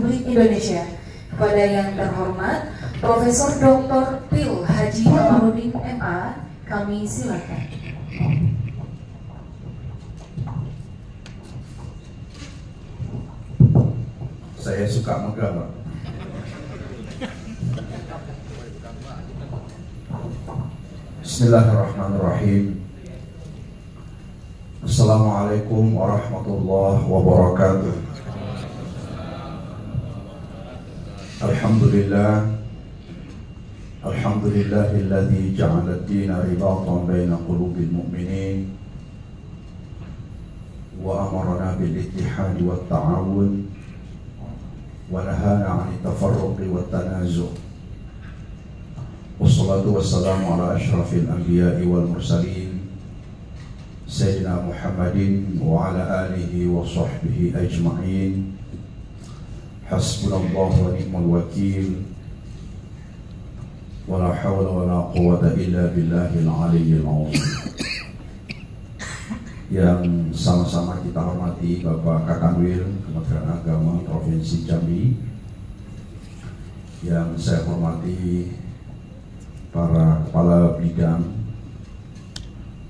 Republik Indonesia. Kepada yang terhormat Profesor Dr. Pil Haji Kamarudin MA, kami silakan. Saya suka megah, Pak. Bismillahirrahmanirrahim. Assalamualaikum warahmatullahi wabarakatuh. Alhamdulillahilladzi ja'ala ad-dina ribatan baina qulubil mu'minin wa amarna bil ittihad wat ta'awun wa nahana 'anit tafarruq wat tanazu'. Wassalatu wassalamu ala asyrafil anbiya'i wal mursalin Sayyidina Muhammadin wa ala alihi wa sahbihi ajma'in. Hasbunallahu wa ni'mal wakil. Wa la hawla wa la quwwata illa billahil aliyyil azim. Yang sama-sama kita hormati Bapak Kakanwil Kementerian Agama Provinsi Jambi, yang saya hormati para kepala bidang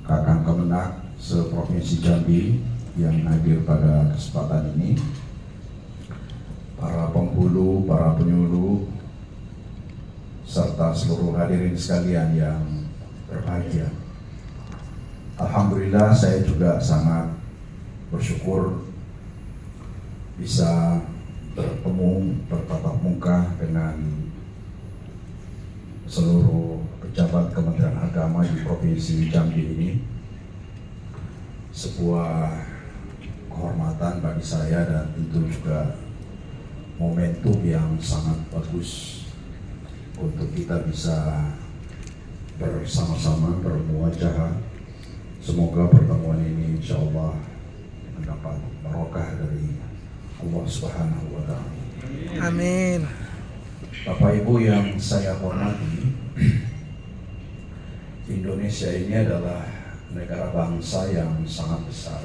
Kakang Kemenak se-Provinsi Jambi yang hadir pada kesempatan ini, para penghulu, para penyuluh, serta seluruh hadirin sekalian yang berbahagia. Alhamdulillah, saya juga sangat bersyukur bisa bertemu, bertatap muka dengan seluruh pejabat Kementerian Agama di Provinsi Jambi ini. Sebuah kehormatan bagi saya dan tentu juga momentum yang sangat bagus untuk kita bisa bersama-sama bermuajah. Semoga pertemuan ini insya Allah mendapat barokah dari Allah Subhanahu wa Ta'ala. Amin. Bapak Ibu yang saya hormati, Indonesia ini adalah negara bangsa yang sangat besar,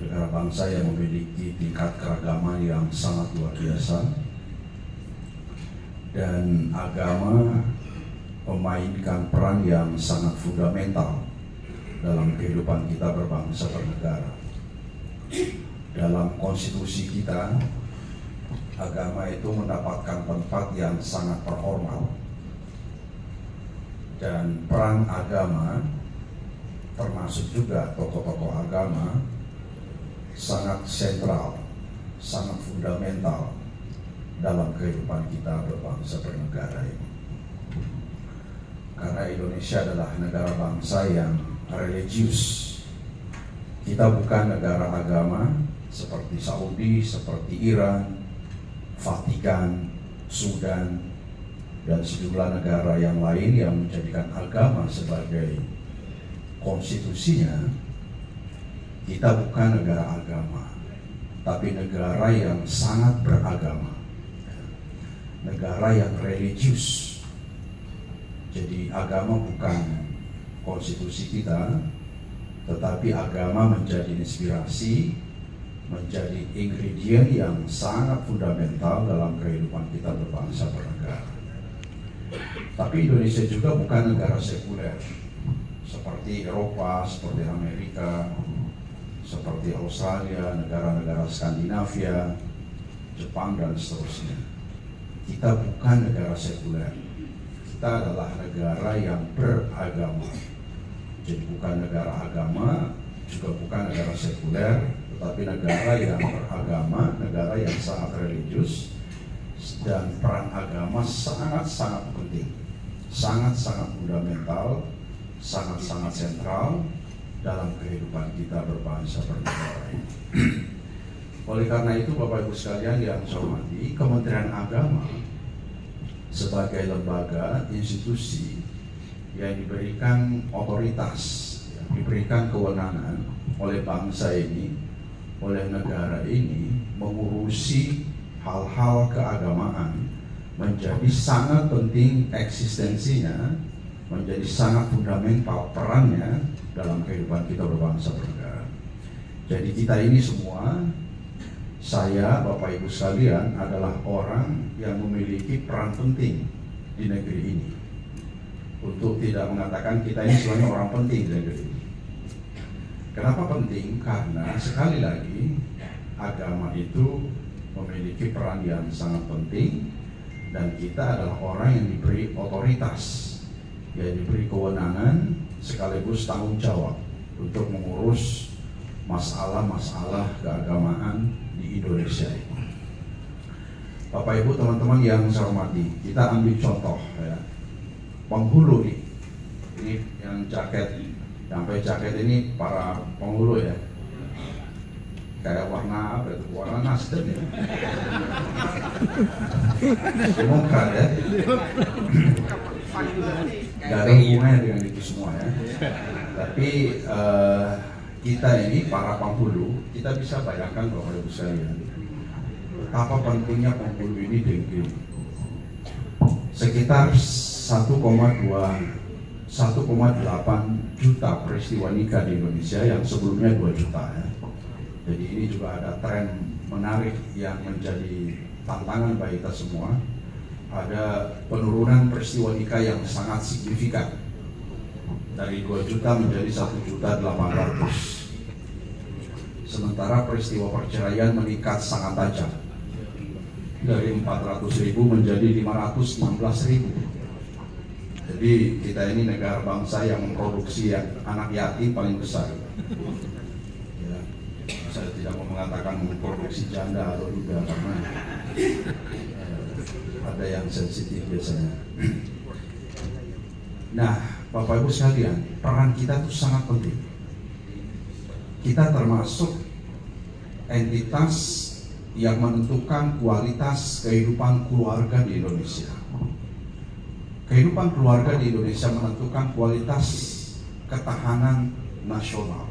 negara bangsa yang memiliki tingkat keragaman yang sangat luar biasa, dan agama memainkan peran yang sangat fundamental dalam kehidupan kita berbangsa bernegara. Dalam konstitusi kita, agama itu mendapatkan tempat yang sangat terhormat, dan peran agama termasuk juga tokoh-tokoh agama sangat sentral, sangat fundamental dalam kehidupan kita berbangsa bernegara ini. Karena Indonesia adalah negara bangsa yang religius. Kita bukan negara agama seperti Saudi, seperti Iran, Vatikan, Sudan, dan sejumlah negara yang lain yang menjadikan agama sebagai konstitusinya. Kita bukan negara agama, tapi negara yang sangat beragama, negara yang religius. Jadi agama bukan konstitusi kita, tetapi agama menjadi inspirasi, menjadi ingredient yang sangat fundamental dalam kehidupan kita berbangsa bernegara. Tapi Indonesia juga bukan negara sekuler seperti Eropa, seperti Amerika, seperti Australia, negara-negara Skandinavia, Jepang, dan seterusnya. Kita bukan negara sekuler. Kita adalah negara yang beragama. Jadi bukan negara agama, juga bukan negara sekuler, tetapi negara yang beragama, negara yang sangat religius, dan peran agama sangat-sangat penting, sangat-sangat fundamental, sangat-sangat sentral dalam kehidupan kita berbangsa bernegara ini. Oleh karena itu, Bapak Ibu sekalian yang saya hormati, Kementerian Agama sebagai lembaga institusi yang diberikan otoritas, yang diberikan kewenangan oleh bangsa ini, oleh negara ini, mengurusi hal-hal keagamaan, menjadi sangat penting eksistensinya, menjadi sangat fundamental perannya dalam kehidupan kita berbangsa bernegara. Jadi kita ini semua saya, Bapak Ibu sekalian, adalah orang yang memiliki peran penting di negeri ini. Untuk tidak mengatakan kita ini sebenarnya orang penting di negeri ini. Kenapa penting? Karena sekali lagi agama itu memiliki peran yang sangat penting, dan kita adalah orang yang diberi otoritas, yang diberi kewenangan sekaligus tanggung jawab untuk mengurus masalah-masalah keagamaan di Indonesia ini. Bapak Ibu, teman-teman yang saya hormati, kita ambil contoh ya. Penghulu nih, ini yang jaket, sampai jaket ini para penghulu ya, kayak warna apa itu? Warna Nasdem ya, Demokrat ya. Gak ada hubungannya dengan itu semua ya. Tapi kita ini para penghulu, kita bisa bayangkan Bapak Ibu sekalian, apa pentingnya penghulu ini di negeri. Sekitar 1,8 juta peristiwa nikah di Indonesia yang sebelumnya 2 juta ya. Jadi ini juga ada tren menarik yang menjadi tantangan bagi kita semua. Ada penurunan peristiwa nikah yang sangat signifikan dari 2 juta menjadi 1.800.000. Sementara peristiwa perceraian meningkat sangat tajam dari 400.000 menjadi 516.000. Jadi kita ini negara bangsa yang memproduksi anak yatim paling besar. Ya, saya tidak mau mengatakan memproduksi janda atau duda karena ada yang sensitif biasanya. Nah, Bapak Ibu sekalian, peran kita itu sangat penting. Kita termasuk entitas yang menentukan kualitas kehidupan keluarga di Indonesia. Kehidupan keluarga di Indonesia menentukan kualitas ketahanan nasional.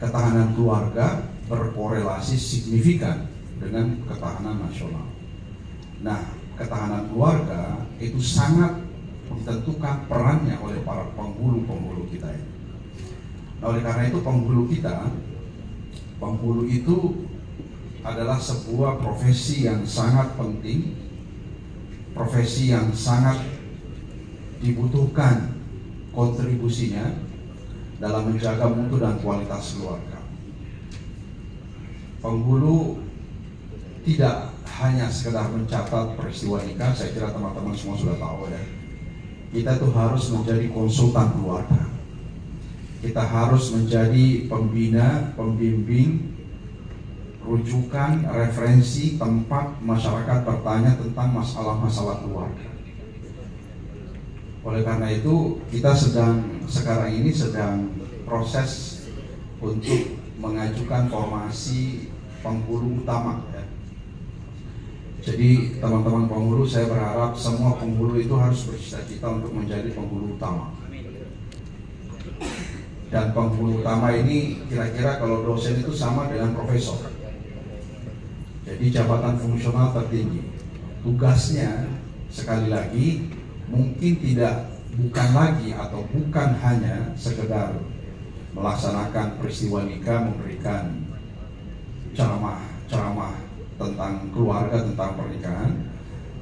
Ketahanan keluarga berkorelasi signifikan dengan ketahanan nasional. Nah, ketahanan keluarga itu sangat ditentukan perannya oleh para penghulu-penghulu kita ini. Nah, oleh karena itu penghulu itu adalah sebuah profesi yang sangat penting, profesi yang sangat dibutuhkan kontribusinya dalam menjaga mutu dan kualitas keluarga. Penghulu tidak hanya sekedar mencatat peristiwa nikah, saya kira teman-teman semua sudah tahu ya. Kita tuh harus menjadi konsultan keluarga. Kita harus menjadi pembina, pembimbing, rujukan, referensi, tempat masyarakat bertanya tentang masalah-masalah keluarga. Oleh karena itu, kita sekarang ini sedang proses untuk mengajukan formasi penghulu utama ya. Jadi teman-teman penghulu, saya berharap semua penghulu itu harus bercita-cita untuk menjadi penghulu utama. Dan penghulu utama ini kira-kira kalau dosen itu sama dengan profesor. Jadi jabatan fungsional tertinggi. Tugasnya sekali lagi mungkin bukan lagi atau bukan hanya sekedar melaksanakan peristiwa nikah, memberikan ceramah tentang keluarga, tentang pernikahan,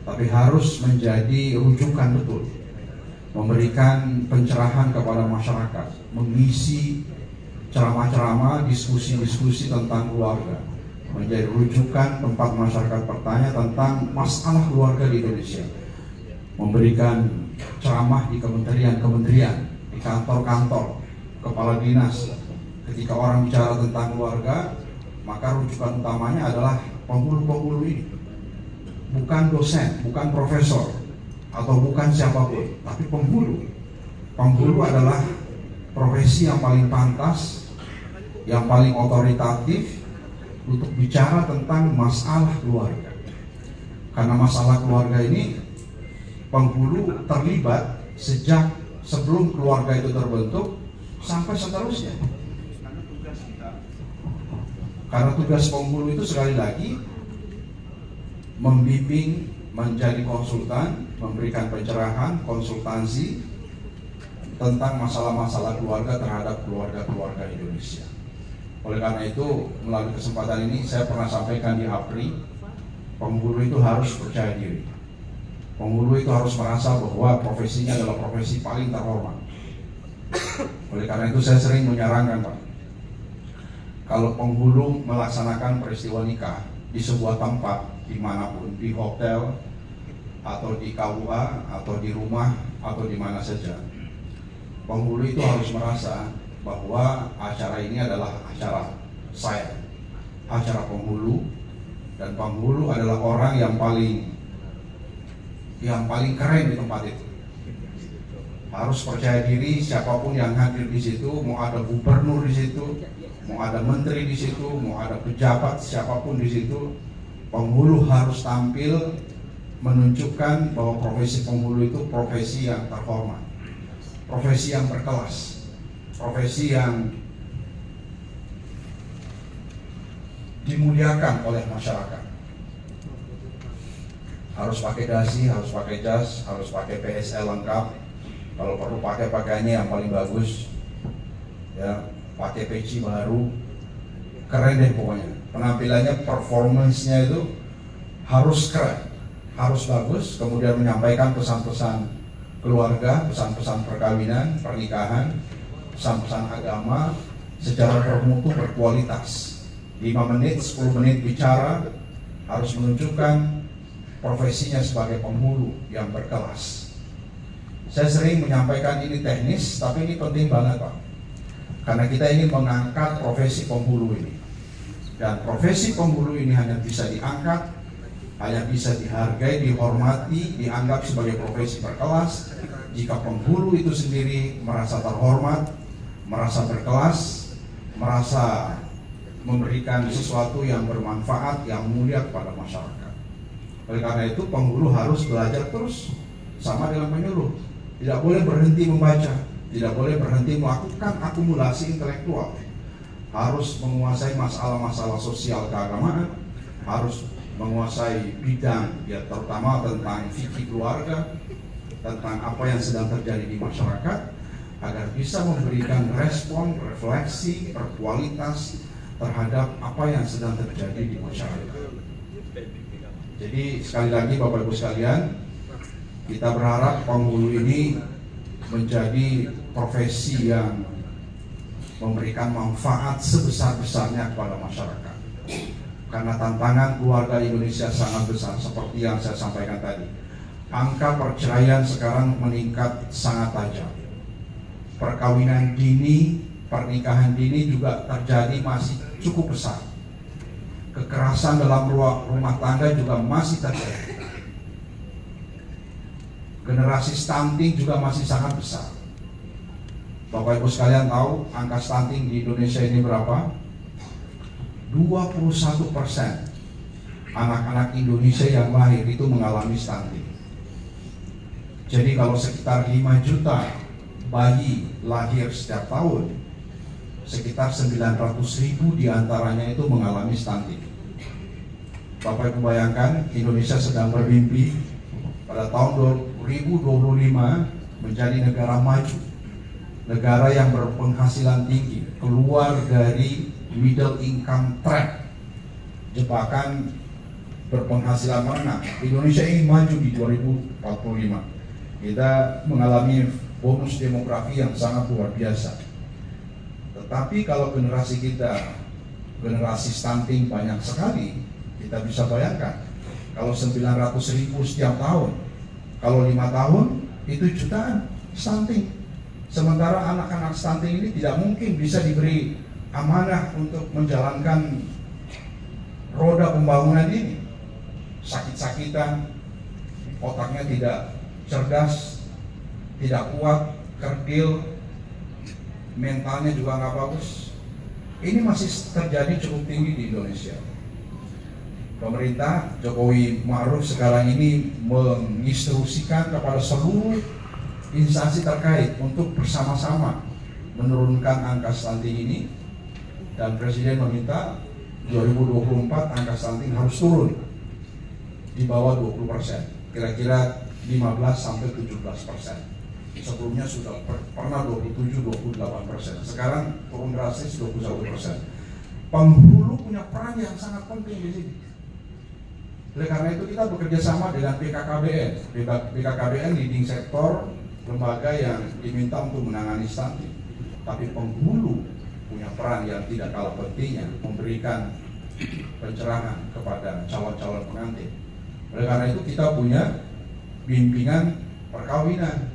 tapi harus menjadi rujukan betul, memberikan pencerahan kepada masyarakat, mengisi ceramah-ceramah, diskusi-diskusi tentang keluarga, menjadi rujukan tempat masyarakat bertanya tentang masalah keluarga di Indonesia, memberikan ceramah di kementerian-kementerian, di kantor-kantor, kepala dinas. Ketika orang bicara tentang keluarga, maka rujukan utamanya adalah penghulu-penghulu ini, bukan dosen, bukan profesor, atau bukan siapapun, tapi penghulu. Penghulu adalah profesi yang paling pantas, yang paling otoritatif untuk bicara tentang masalah keluarga. Karena masalah keluarga ini penghulu terlibat sejak sebelum keluarga itu terbentuk sampai seterusnya. Karena tugas penghulu itu sekali lagi membimbing, menjadi konsultan, memberikan pencerahan, konsultasi tentang masalah-masalah keluarga terhadap keluarga-keluarga Indonesia. Oleh karena itu, melalui kesempatan ini saya pernah sampaikan di APRI, penghulu itu harus percaya diri. Penghulu itu harus merasa bahwa profesinya adalah profesi paling terhormat. Oleh karena itu saya sering menyarankan, Pak, kalau penghulu melaksanakan peristiwa nikah di sebuah tempat dimanapun, di hotel atau di KUA atau di rumah atau di mana saja, penghulu itu harus merasa bahwa acara ini adalah acara saya, acara penghulu, dan penghulu adalah orang yang paling keren di tempat itu. Harus percaya diri, siapapun yang hadir di situ, mau ada gubernur di situ, mau ada menteri di situ, mau ada pejabat siapapun di situ, penghulu harus tampil menunjukkan bahwa profesi penghulu itu profesi yang terhormat, profesi yang berkelas, profesi yang dimuliakan oleh masyarakat. Harus pakai dasi, harus pakai jas, harus pakai PSL lengkap. Kalau perlu pakai pakaiannya yang paling bagus, ya, pakai peci baru, keren deh pokoknya. Penampilannya, performance-nya itu harus keren, harus bagus. Kemudian menyampaikan pesan-pesan keluarga, pesan-pesan perkawinan, pernikahan, pesan-pesan agama secara bermutu, berkualitas. 5 menit, 10 menit bicara, harus menunjukkan profesinya sebagai penghulu yang berkelas. Saya sering menyampaikan ini teknis, tapi ini penting banget, Pak, karena kita ingin mengangkat profesi penghulu ini. Dan profesi penghulu ini hanya bisa diangkat, hanya bisa dihargai, dihormati, dianggap sebagai profesi berkelas jika penghulu itu sendiri merasa terhormat, merasa berkelas, merasa memberikan sesuatu yang bermanfaat, yang mulia kepada masyarakat. Oleh karena itu, penghulu harus belajar terus, sama dengan penyuluh. Tidak boleh berhenti membaca, tidak boleh berhenti melakukan akumulasi intelektual. Harus menguasai masalah-masalah sosial keagamaan, harus menguasai bidang, ya, terutama tentang fikih keluarga, tentang apa yang sedang terjadi di masyarakat, agar bisa memberikan respon, refleksi, berkualitas terhadap apa yang sedang terjadi di masyarakat. Jadi sekali lagi Bapak Ibu sekalian, kita berharap penghulu ini menjadi profesi yang memberikan manfaat sebesar-besarnya kepada masyarakat. Karena tantangan keluarga Indonesia sangat besar, seperti yang saya sampaikan tadi. Angka perceraian sekarang meningkat sangat tajam. Perkawinan dini, pernikahan dini juga terjadi masih cukup besar. Kekerasan dalam rumah tangga juga masih terjadi. Generasi stunting juga masih sangat besar. Bapak Ibu sekalian tahu angka stunting di Indonesia ini berapa? 21% anak-anak Indonesia yang lahir itu mengalami stunting. Jadi kalau sekitar 5 juta bayi lahir setiap tahun, sekitar 900.000 diantaranya itu mengalami stunting. Bapak Ibu bayangkan, Indonesia sedang bermimpi pada tahun 2025 menjadi negara maju, negara yang berpenghasilan tinggi, keluar dari middle income trap, jebakan berpenghasilan menengah. Indonesia ingin maju di 2045. Kita mengalami bonus demografi yang sangat luar biasa. Tetapi kalau generasi kita, generasi stunting banyak sekali, kita bisa bayangkan kalau 900.000 setiap tahun, kalau 5 tahun itu jutaan stunting. Sementara anak-anak stunting ini tidak mungkin bisa diberi amanah untuk menjalankan roda pembangunan ini. Sakit-sakitan, otaknya tidak cerdas, tidak kuat, kerdil, mentalnya juga nggak bagus. Ini masih terjadi cukup tinggi di Indonesia. Pemerintah Jokowi Ma'ruf sekarang ini menginstruksikan kepada seluruh instansi terkait untuk bersama-sama menurunkan angka stunting ini, dan Presiden meminta 2024 angka stunting harus turun di bawah 20%, kira-kira 15-17%. Sebelumnya sudah pernah 27-28%, sekarang turun drastis 21%. Penghulu punya peran yang sangat penting di sini. Oleh karena itu kita bekerja sama dengan BKKBN. BKKBN leading sektor, lembaga yang diminta untuk menangani stunting. Tapi penghulu punya peran yang tidak kalah pentingnya, memberikan pencerahan kepada calon-calon pengantin. Oleh karena itu kita punya bimbingan perkawinan.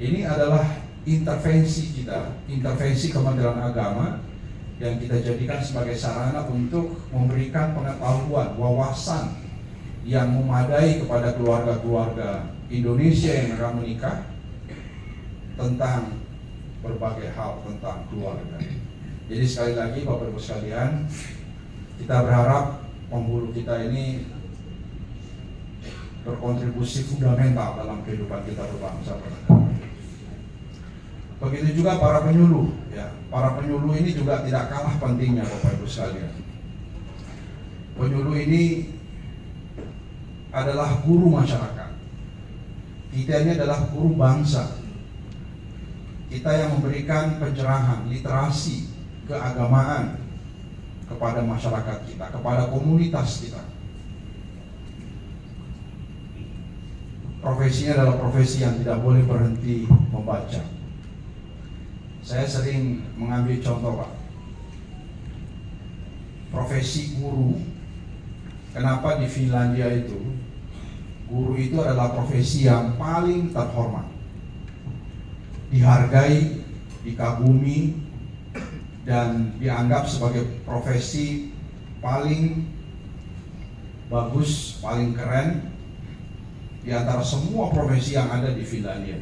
Ini adalah intervensi kita, intervensi Kementerian Agama yang kita jadikan sebagai sarana untuk memberikan pengetahuan, wawasan yang memadai kepada keluarga-keluarga Indonesia yang akan menikah tentang berbagai hal tentang keluarga. Jadi sekali lagi Bapak Ibu sekalian, kita berharap penghulu kita ini berkontribusi fundamental dalam kehidupan kita berbangsa bernegara. Begitu juga para penyuluh, ya. Para penyuluh ini juga tidak kalah pentingnya Bapak Ibu sekalian. Penyuluh ini adalah guru masyarakat. Kita ini adalah guru bangsa. Kita yang memberikan pencerahan, literasi, keagamaan kepada masyarakat kita, kepada komunitas kita. Profesinya adalah profesi yang tidak boleh berhenti membaca. Saya sering mengambil contoh, Pak. Profesi guru, kenapa di Finlandia itu guru itu adalah profesi yang paling terhormat, dihargai, dikagumi, dan dianggap sebagai profesi paling bagus, paling keren di antara semua profesi yang ada di Finlandia.